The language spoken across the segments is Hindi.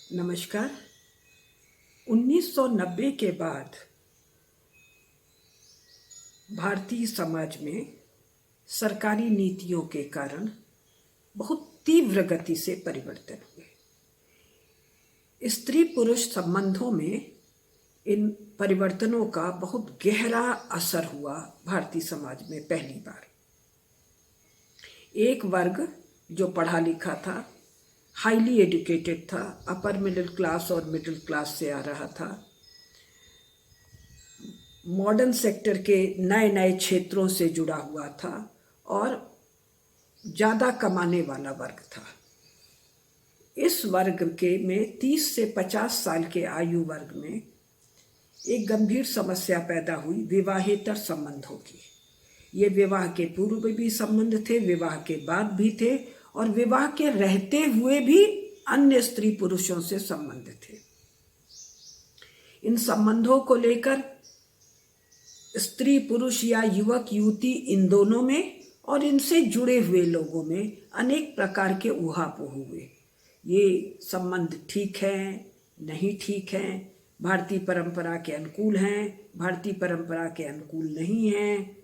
नमस्कार। 1990 के बाद भारतीय समाज में सरकारी नीतियों के कारण बहुत तीव्र गति से परिवर्तन हुए। स्त्री पुरुष संबंधों में इन परिवर्तनों का बहुत गहरा असर हुआ भारतीय समाज में। पहली बार एक वर्ग जो पढ़ा लिखा था, हाईली एजुकेटेड था, अपर मिडिल क्लास और मिडिल क्लास से आ रहा था, मॉडर्न सेक्टर के नए नए क्षेत्रों से जुड़ा हुआ था और ज़्यादा कमाने वाला वर्ग था। इस वर्ग के में 30 से 50 साल के आयु वर्ग में एक गंभीर समस्या पैदा हुई विवाहेतर संबंधों की। ये विवाह के पूर्व भी संबंध थे, विवाह के बाद भी थे और विवाह के रहते हुए भी अन्य स्त्री पुरुषों से संबंध थे। इन संबंधों को लेकर स्त्री पुरुष या युवक युवती इन दोनों में और इनसे जुड़े हुए लोगों में अनेक प्रकार के ऊहापोह हुए। ये संबंध ठीक है, नहीं ठीक है, भारतीय परंपरा के अनुकूल हैं, भारतीय परंपरा के अनुकूल नहीं हैं,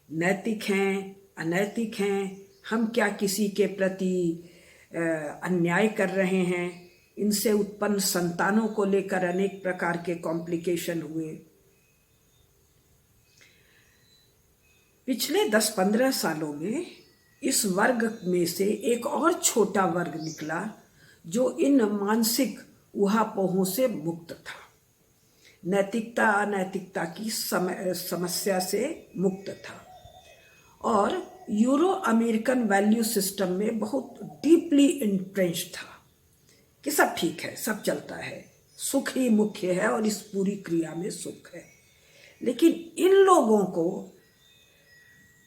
नैतिक हैं, अनैतिक हैं, हम क्या किसी के प्रति अन्याय कर रहे हैं। इनसे उत्पन्न संतानों को लेकर अनेक प्रकार के कॉम्प्लिकेशन हुए। पिछले 10-15 सालों में इस वर्ग में से एक और छोटा वर्ग निकला जो इन मानसिक ऊहापोहों से मुक्त था, नैतिकता अनैतिकता की समस्या से मुक्त था और यूरो अमेरिकन वैल्यू सिस्टम में बहुत डीपली इंट्रेंच था कि सब ठीक है, सब चलता है, सुख ही मुख्य है और इस पूरी क्रिया में सुख है। लेकिन इन लोगों को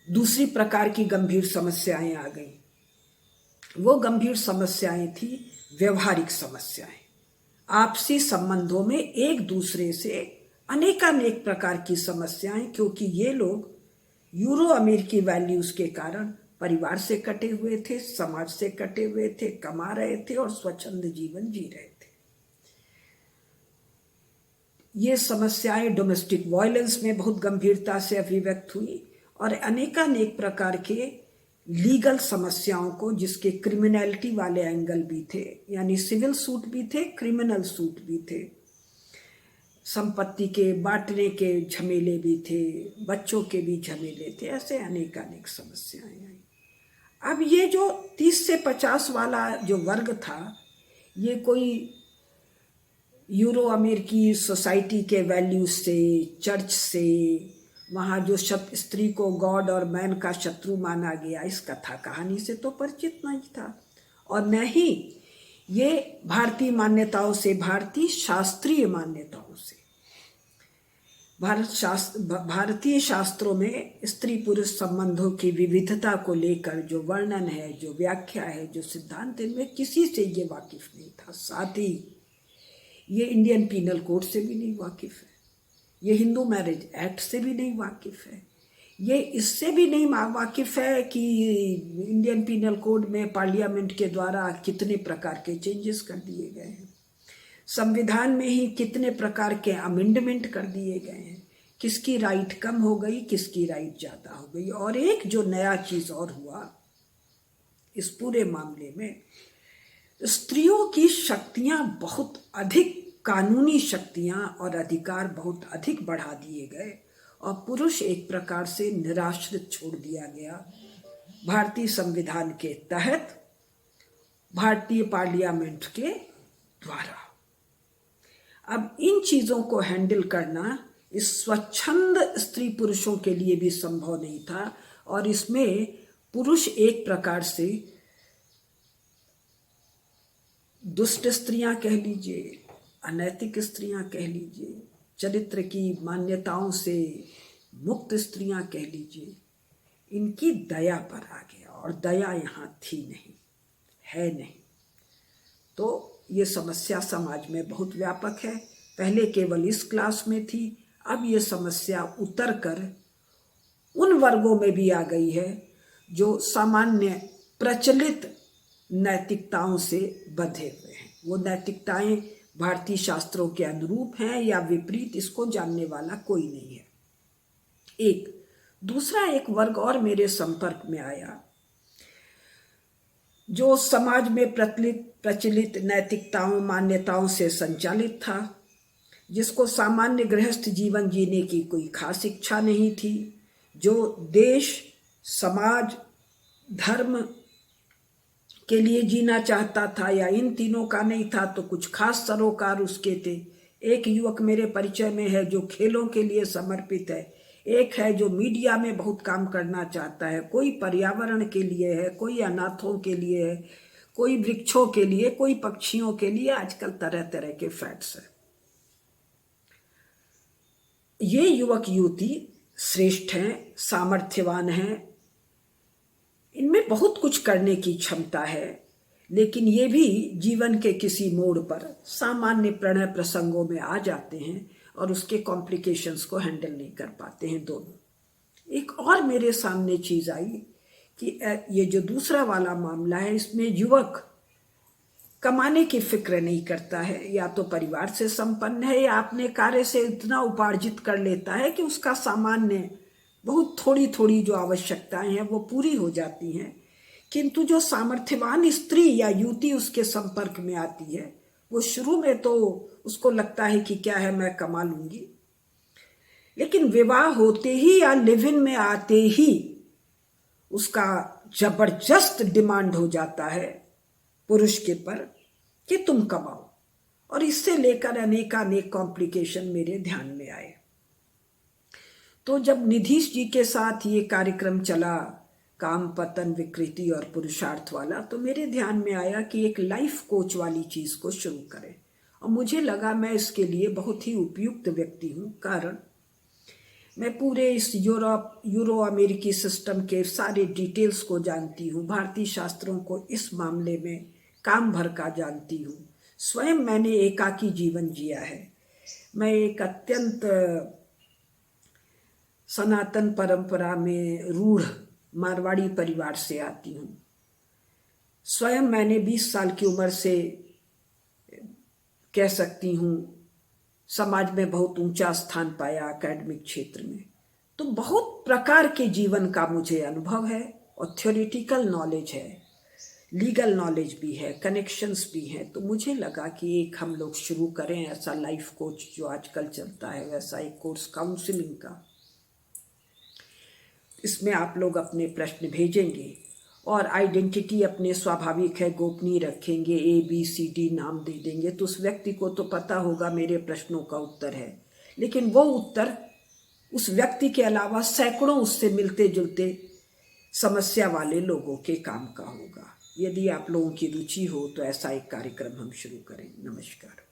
दूसरी प्रकार की गंभीर समस्याएं आ गई। वो गंभीर समस्याएं थी व्यवहारिक समस्याएं, आपसी संबंधों में एक दूसरे से अनेकानेक प्रकार की समस्याएं, क्योंकि ये लोग यूरो अमेरिकी वैल्यूज के कारण परिवार से कटे हुए थे, समाज से कटे हुए थे, कमा रहे थे और स्वच्छंद जीवन जी रहे थे। ये समस्याएं डोमेस्टिक वायलेंस में बहुत गंभीरता से अभिव्यक्त हुई और अनेकानेक प्रकार के लीगल समस्याओं को, जिसके क्रिमिनलिटी वाले एंगल भी थे, यानी सिविल सूट भी थे, क्रिमिनल सूट भी थे, संपत्ति के बांटने के झमेले भी थे, बच्चों के भी झमेले थे, ऐसे अनेकानेक समस्याएं आई। अब ये जो 30 से 50 वाला जो वर्ग था, ये कोई यूरो अमेरिकी सोसाइटी के वैल्यूज से, चर्च से, वहाँ जो स्त्री को गॉड और मैन का शत्रु माना गया, इस कथा कहानी से तो परिचित नहीं था और न ही ये भारतीय मान्यताओं से, भारतीय शास्त्रीय मान्यताओं से। भारतीय शास्त्रों में स्त्री पुरुष संबंधों की विविधता को लेकर जो वर्णन है, जो व्याख्या है, जो सिद्धांत, इनमें किसी से ये वाकिफ नहीं था। साथ ही ये इंडियन पीनल कोड से भी नहीं वाकिफ है, ये हिंदू मैरिज एक्ट से भी नहीं वाकिफ है, ये इससे भी नहीं वाकिफ है कि इंडियन पीनल कोड में पार्लियामेंट के द्वारा कितने प्रकार के चेंजेस कर दिए गए हैं, संविधान में ही कितने प्रकार के अमेंडमेंट कर दिए गए हैं, किसकी राइट कम हो गई, किसकी राइट ज़्यादा हो गई। और एक जो नया चीज़ और हुआ इस पूरे मामले में, स्त्रियों की शक्तियाँ बहुत अधिक, कानूनी शक्तियाँ और अधिकार बहुत अधिक बढ़ा दिए गए और पुरुष एक प्रकार से निराश्रित छोड़ दिया गया भारतीय संविधान के तहत, भारतीय पार्लियामेंट के द्वारा। अब इन चीज़ों को हैंडल करना इस स्वच्छंद स्त्री पुरुषों के लिए भी संभव नहीं था और इसमें पुरुष एक प्रकार से दुष्ट स्त्रियां कह लीजिए, अनैतिक स्त्रियां कह लीजिए, चरित्र की मान्यताओं से मुक्त स्त्रियां कह लीजिए, इनकी दया पर आ गया और दया यहाँ थी नहीं, है नहीं। तो ये समस्या समाज में बहुत व्यापक है। पहले केवल इस क्लास में थी, अब ये समस्या उतर कर उन वर्गों में भी आ गई है जो सामान्य प्रचलित नैतिकताओं से बंधे हुए हैं। वो नैतिकताएं भारतीय शास्त्रों के अनुरूप हैं या विपरीत, इसको जानने वाला कोई नहीं है। एक दूसरा एक वर्ग और मेरे संपर्क में आया जो समाज में प्रचलित नैतिकताओं मान्यताओं से संचालित था, जिसको सामान्य गृहस्थ जीवन जीने की कोई खास इच्छा नहीं थी, जो देश समाज धर्म के लिए जीना चाहता था या इन तीनों का नहीं था तो कुछ खास सरोकार उसके थे। एक युवक मेरे परिचय में है जो खेलों के लिए समर्पित है, एक है जो मीडिया में बहुत काम करना चाहता है, कोई पर्यावरण के लिए है, कोई अनाथों के लिए है, कोई वृक्षों के लिए, कोई पक्षियों के लिए। आजकल तरह तरह के फैक्ट्स हैं। ये युवक युवती श्रेष्ठ हैं, सामर्थ्यवान हैं, इनमें बहुत कुछ करने की क्षमता है, लेकिन ये भी जीवन के किसी मोड़ पर सामान्य प्रणय प्रसंगों में आ जाते हैं और उसके कॉम्प्लिकेशंस को हैंडल नहीं कर पाते हैं दोनों। एक और मेरे सामने चीज आई कि ये जो दूसरा वाला मामला है, इसमें युवक कमाने की फिक्र नहीं करता है, या तो परिवार से संपन्न है या अपने कार्य से इतना उपार्जित कर लेता है कि उसका सामान्य बहुत थोड़ी थोड़ी जो आवश्यकताएं हैं वो पूरी हो जाती हैं। किंतु जो सामर्थ्यवान स्त्री या युवती उसके संपर्क में आती है, वो शुरू में तो उसको लगता है कि क्या है, मैं कमा लूंगी, लेकिन विवाह होते ही या लिव इन में आते ही उसका जबरदस्त डिमांड हो जाता है पुरुष के पर कि तुम कमाओ, और इससे लेकर अनेकानेक कॉम्प्लिकेशन मेरे ध्यान में आए। तो जब निधीश जी के साथ ये कार्यक्रम चला, काम पतन विकृति और पुरुषार्थ वाला, तो मेरे ध्यान में आया कि एक लाइफ कोच वाली चीज को शुरू करें, और मुझे लगा मैं इसके लिए बहुत ही उपयुक्त व्यक्ति हूँ। कारण मैं पूरे इस यूरो अमेरिकी सिस्टम के सारे डिटेल्स को जानती हूँ, भारतीय शास्त्रों को इस मामले में काम भर का जानती हूँ, स्वयं मैंने एकाकी जीवन जिया है। मैं एक अत्यंत सनातन परंपरा में रूढ़ मारवाड़ी परिवार से आती हूँ। स्वयं मैंने 20 साल की उम्र से कह सकती हूँ समाज में बहुत ऊंचा स्थान पाया, एकेडमिक क्षेत्र में। तो बहुत प्रकार के जीवन का मुझे अनुभव है और थ्योरेटिकल नॉलेज है, लीगल नॉलेज भी है, कनेक्शंस भी हैं। तो मुझे लगा कि एक हम लोग शुरू करें ऐसा लाइफ कोच जो आजकल चलता है, वैसा एक कोर्स काउंसलिंग का। इसमें आप लोग अपने प्रश्न भेजेंगे और आइडेंटिटी अपने स्वाभाविक है गोपनीय रखेंगे, ABCD नाम दे देंगे, तो उस व्यक्ति को तो पता होगा मेरे प्रश्नों का उत्तर है, लेकिन वो उत्तर उस व्यक्ति के अलावा सैकड़ों उससे मिलते जुलते समस्या वाले लोगों के काम का होगा। यदि आप लोगों की रुचि हो तो ऐसा एक कार्यक्रम हम शुरू करें। नमस्कार।